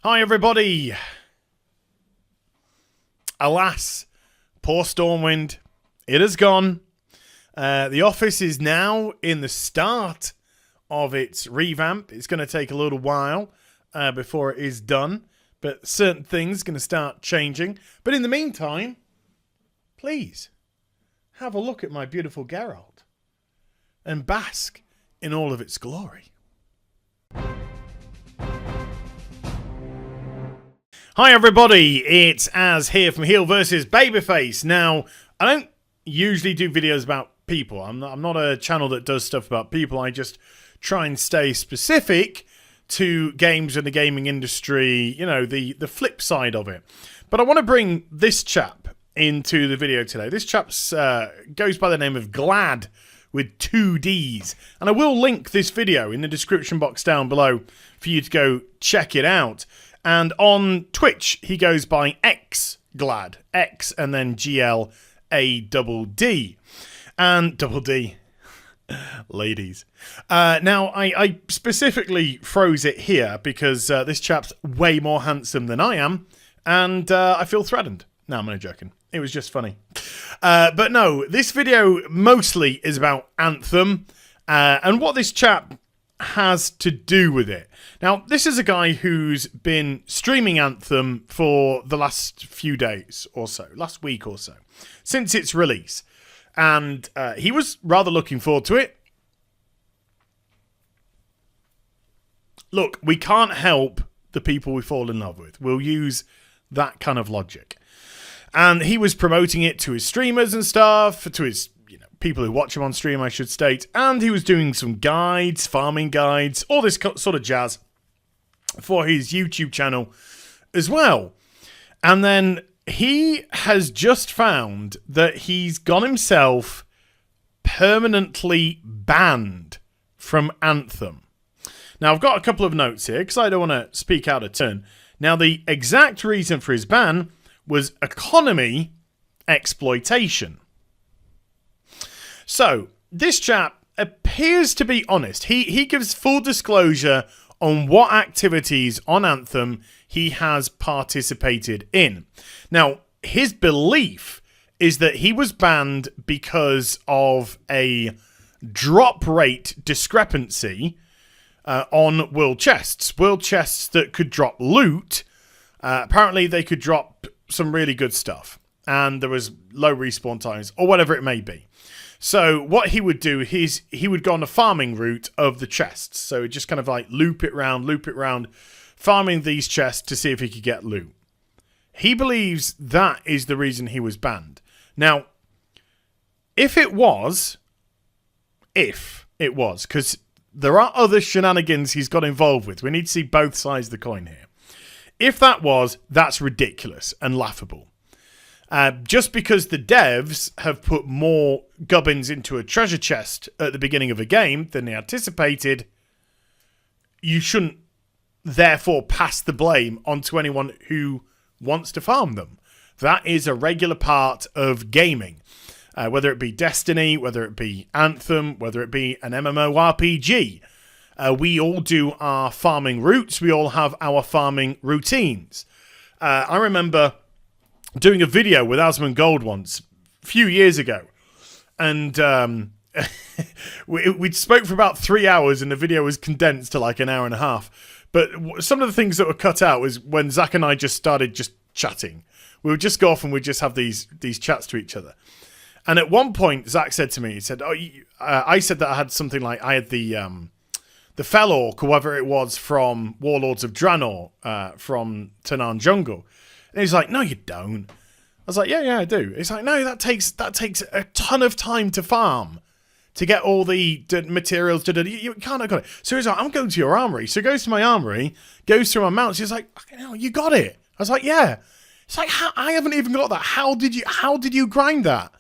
Hi everybody! Alas, poor Stormwind, it has gone. The office is now in the start of its revamp. It's going to take a little while before it is done, but certain things are going to start changing. But in the meantime, please have a look at my beautiful Geralt and bask in all of its glory. Hi everybody, it's Az here from HeelvsBabyface. Now, I don't usually do videos about people. I'm not a channel that does stuff about people. I just try and stay specific to games and the gaming industry, you know, the flip side of it. But I want to bring this chap into the video today. This chap's goes by the name of Glad with 2 Ds. And I will link this video in the description box down below for you to go check it out. And on Twitch, he goes by XGlad, X and then GLADD. And double D, ladies. Now, I specifically froze it here because this chap's way more handsome than I am, and I feel threatened. No, I'm only joking. It was just funny. But no, this video mostly is about Anthem and what this chap has to do with it. Now, this is a guy who's been streaming Anthem for the last few days or so, last week or so, since its release. And he was rather looking forward to it. Look, we can't help the people we fall in love with. We'll use that kind of logic. And he was promoting it to his streamers and stuff, to his people who watch him on stream, I should state. And he was doing some guides, farming guides, all this sort of jazz for his YouTube channel as well. And then he has just found that he's got himself permanently banned from Anthem. Now, I've got a couple of notes here because I don't want to speak out of turn. Now, the exact reason for his ban was economy exploitation. So, this chap appears to be honest. He gives full disclosure on what activities on Anthem he has participated in. Now, his belief is that he was banned because of a drop rate discrepancy on world chests. World chests that could drop loot. Apparently, they could drop some really good stuff. And there was low respawn times, or whatever it may be. So what he would do is he would go on the farming route of the chests. So just kind of like loop it round, farming these chests to see if he could get loot. He believes that is the reason he was banned. Now, if it was, because there are other shenanigans he's got involved with. We need to see both sides of the coin here. If that was, that's ridiculous and laughable. Just because the devs have put more gubbins into a treasure chest at the beginning of a game than they anticipated, you shouldn't therefore pass the blame onto anyone who wants to farm them. That is a regular part of gaming. Whether it be Destiny, whether it be Anthem, whether it be an MMORPG. We all do our farming routes. We all have our farming routines. I remember doing a video with Asmongold once, a few years ago. And we spoke for about 3 hours and the video was condensed to like an hour and a half. But some of the things that were cut out was when Zach and I just started just chatting. We would just go off and we'd just have these chats to each other. And at one point, Zach said to me, he said, I said that I had something like, I had the Fell Orc, or whatever it was, from Warlords of Draenor, from Tanaan Jungle. And he's like, no, you don't. I was like, yeah, I do. He's like, no, that takes a ton of time to farm, to get all the materials. You can't have got it. So he's like, I'm going to your armory. So he goes to my armory, goes through my mounts. He's like, you got it. I was like, yeah. It's like, I haven't even got that. How did you grind that?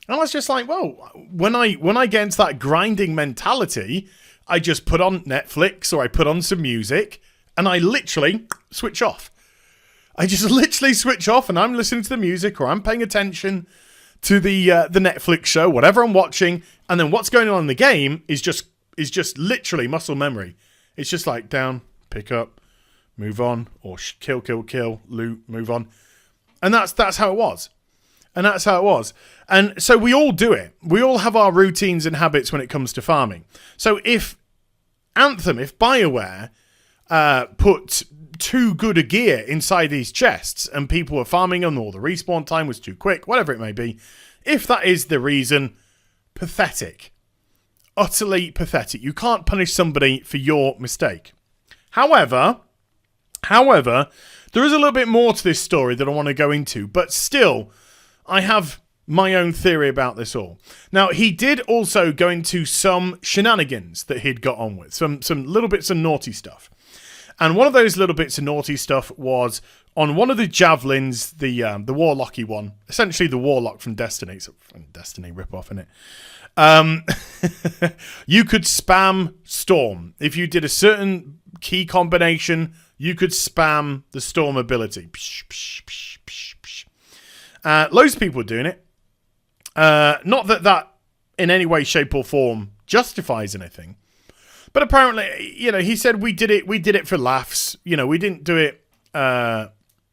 And I was just like, well, when I get into that grinding mentality, I just put on Netflix or I put on some music and I literally switch off. I just literally switch off and I'm listening to the music or I'm paying attention to the Netflix show, whatever I'm watching, and then what's going on in the game is just literally muscle memory. It's just like down, pick up, move on, or kill, loot, move on. And that's how it was. And so we all do it. We all have our routines and habits when it comes to farming. So if BioWare put too good a gear inside these chests and people were farming them, or the respawn time was too quick, whatever it may be, if that is the reason, pathetic. Utterly pathetic. You can't punish somebody for your mistake. However, there is a little bit more to this story that I want to go into, but still, I have my own theory about this all. Now, he did also go into some shenanigans that he'd got on with, some little bits of naughty stuff. And one of those little bits of naughty stuff was on one of the javelins, the Warlocky one, essentially the Warlock from Destiny. It's a Destiny ripoff, isn't it? You could spam Storm. If you did a certain key combination, you could spam the Storm ability. Psh, psh, psh, psh, psh. Loads of people were doing it. Not that in any way, shape or form justifies anything. But apparently, he said we did it for laughs. We didn't do it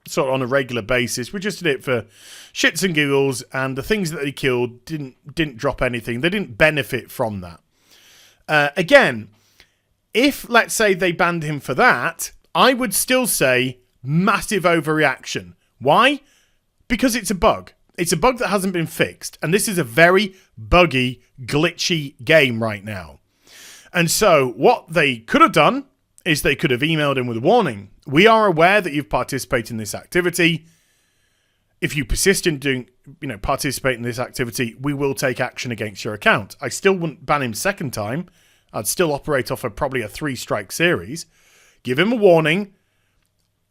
sort of on a regular basis. We just did it for shits and giggles, and the things that they killed didn't drop anything. They didn't benefit from that. Again, if, let's say, they banned him for that, I would still say massive overreaction. Why? Because it's a bug. It's a bug that hasn't been fixed. And this is a very buggy, glitchy game right now. And so what they could have done is they could have emailed him with a warning. We are aware that you've participated in this activity. If you persist in participate in this activity, we will take action against your account. I still wouldn't ban him second time. I'd still operate off of probably a 3-strike series. Give him a warning.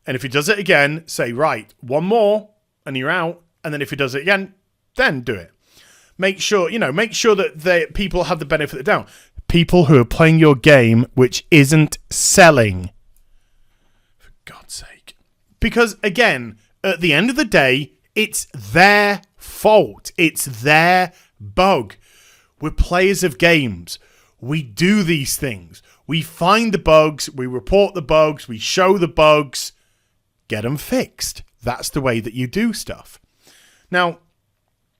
And if he does it again, say, right, one more and you're out. And then if he does it again, then do it. Make sure that people have the benefit of the doubt. People who are playing your game which isn't selling. For God's sake. Because, again, at the end of the day, it's their fault. It's their bug. We're players of games. We do these things. We find the bugs. We report the bugs. We show the bugs. Get them fixed. That's the way that you do stuff. Now,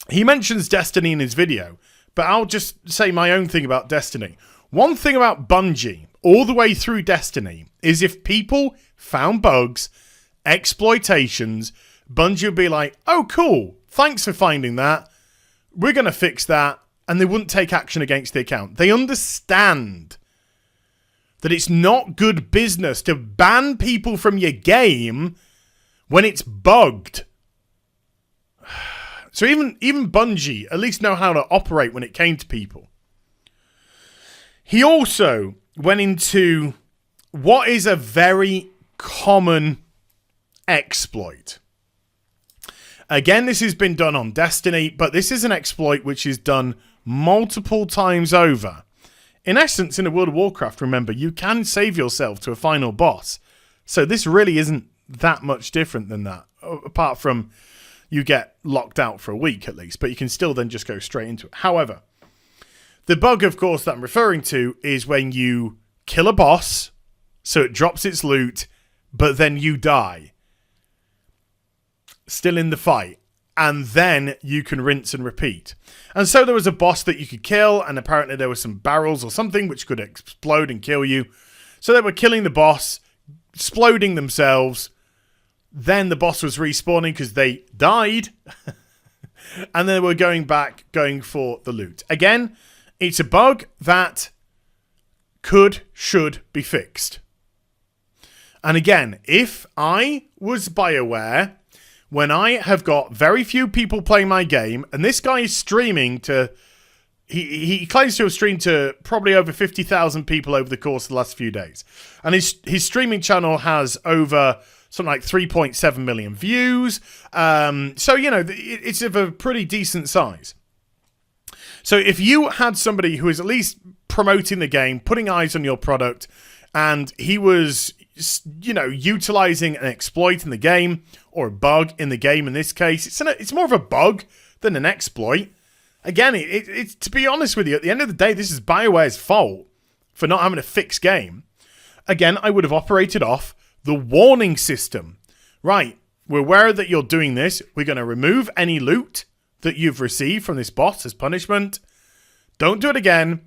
he mentions Destiny in his video, but I'll just say my own thing about Destiny. One thing about Bungie, all the way through Destiny, is if people found bugs, exploitations, Bungie would be like, oh, cool, thanks for finding that. We're going to fix that. And they wouldn't take action against the account. They understand that it's not good business to ban people from your game when it's bugged. So even Bungie at least know how to operate when it came to people. He also went into what is a very common exploit. Again, this has been done on Destiny, but this is an exploit which is done multiple times over. In essence, in a World of Warcraft, remember, you can save yourself to a final boss. So this really isn't that much different than that, apart from you get locked out for a week at least, but you can still then just go straight into it. However, the bug, of course, that I'm referring to is when you kill a boss, so it drops its loot, but then you die. Still in the fight. And then you can rinse and repeat. And so there was a boss that you could kill, and apparently there were some barrels or something which could explode and kill you. So they were killing the boss, exploding themselves. Then the boss was respawning because they died. And then they were going for the loot. Again, it's a bug that should be fixed. And again, if I was BioWare, when I have got very few people playing my game, and this guy is streaming to... He claims to have streamed to probably over 50,000 people over the course of the last few days. And his streaming channel has over something like 3.7 million views. So, it's of a pretty decent size. So if you had somebody who is at least promoting the game, putting eyes on your product, and he was, utilizing an exploit in the game, or a bug in the game in this case, it's more of a bug than an exploit. Again, it's to be honest with you, at the end of the day, this is BioWare's fault for not having a fixed game. Again, I would have operated off the warning system. Right, we're aware that you're doing this. We're going to remove any loot that you've received from this boss as punishment. Don't do it again,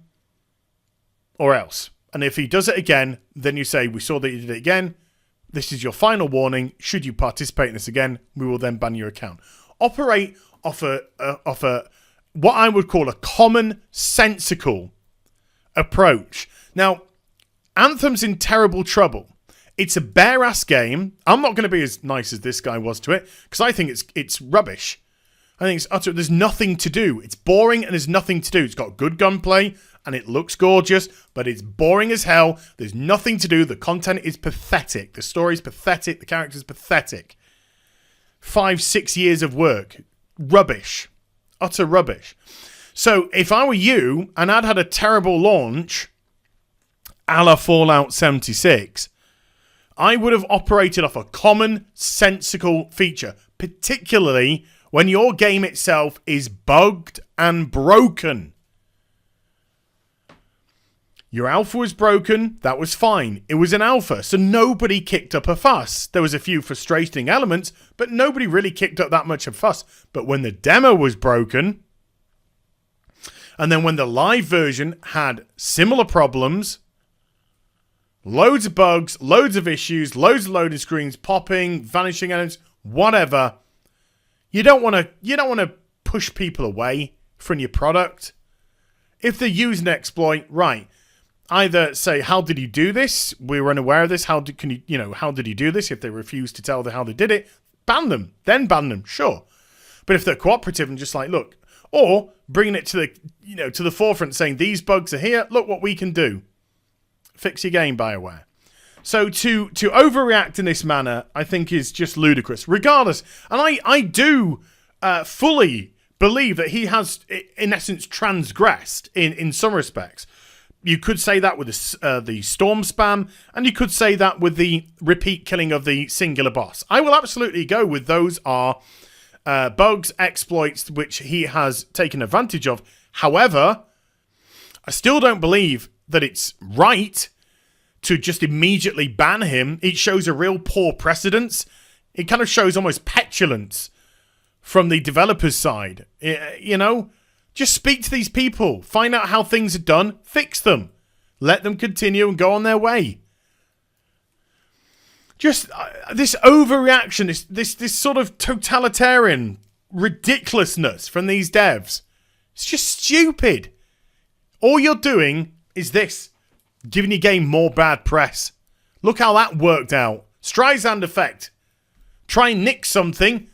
or else. And if he does it again, then you say, we saw that you did it again. This is your final warning. Should you participate in this again, we will then ban your account. Operate off a what I would call a common-sensical approach. Now, Anthem's in terrible trouble. It's a bare-ass game. I'm not going to be as nice as this guy was to it, because I think it's rubbish. I think it's utter. There's nothing to do. It's boring and there's nothing to do. It's got good gunplay and it looks gorgeous, but it's boring as hell. There's nothing to do. The content is pathetic. The story's pathetic. The character's pathetic. 5-6 years of work. Rubbish. Utter rubbish. So if I were you and I'd had a terrible launch a la Fallout 76, I would have operated off a common-sensical feature, particularly when your game itself is bugged and broken. Your alpha was broken, that was fine. It was an alpha, so nobody kicked up a fuss. There was a few frustrating elements, but nobody really kicked up that much of a fuss. But when the demo was broken, and then when the live version had similar problems, loads of bugs, loads of issues, loads of loading screens, popping, vanishing elements, whatever, you don't want to push people away from your product. If they're using an exploit, right, either say, how did you do this? We were unaware of this. How did you do this? If they refuse to tell how they did it, ban them. Then ban them, sure. But if they're cooperative and just like, look, or bringing it to the forefront, saying these bugs are here, look what we can do. Fix your game, BioWare. So to overreact in this manner, I think is just ludicrous. Regardless, and I do fully believe that he has, in essence, transgressed in some respects. You could say that with the storm spam, and you could say that with the repeat killing of the singular boss. I will absolutely go with those are bugs, exploits, which he has taken advantage of. However, I still don't believe that it's right to just immediately ban him. It shows a real poor precedence. It kind of shows almost petulance from the developer's side. Just speak to these people. Find out how things are done. Fix them. Let them continue and go on their way. Just this overreaction, this sort of totalitarian ridiculousness from these devs. It's just stupid. All you're doing is this. Giving your game more bad press. Look how that worked out. Streisand effect. Try and nick something.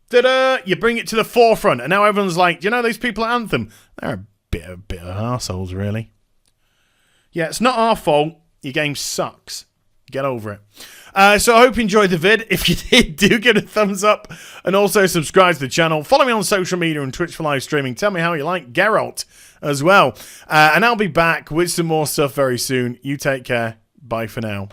Ta-da! You bring it to the forefront. And now everyone's like, those people at Anthem? They're a bit of arseholes, really. Yeah, it's not our fault. Your game sucks. Get over it. So I hope you enjoyed the vid. If you did, do give it a thumbs up. And also subscribe to the channel. Follow me on social media and Twitch for live streaming. Tell me how you like Geralt as well. And I'll be back with some more stuff very soon. You take care. Bye for now.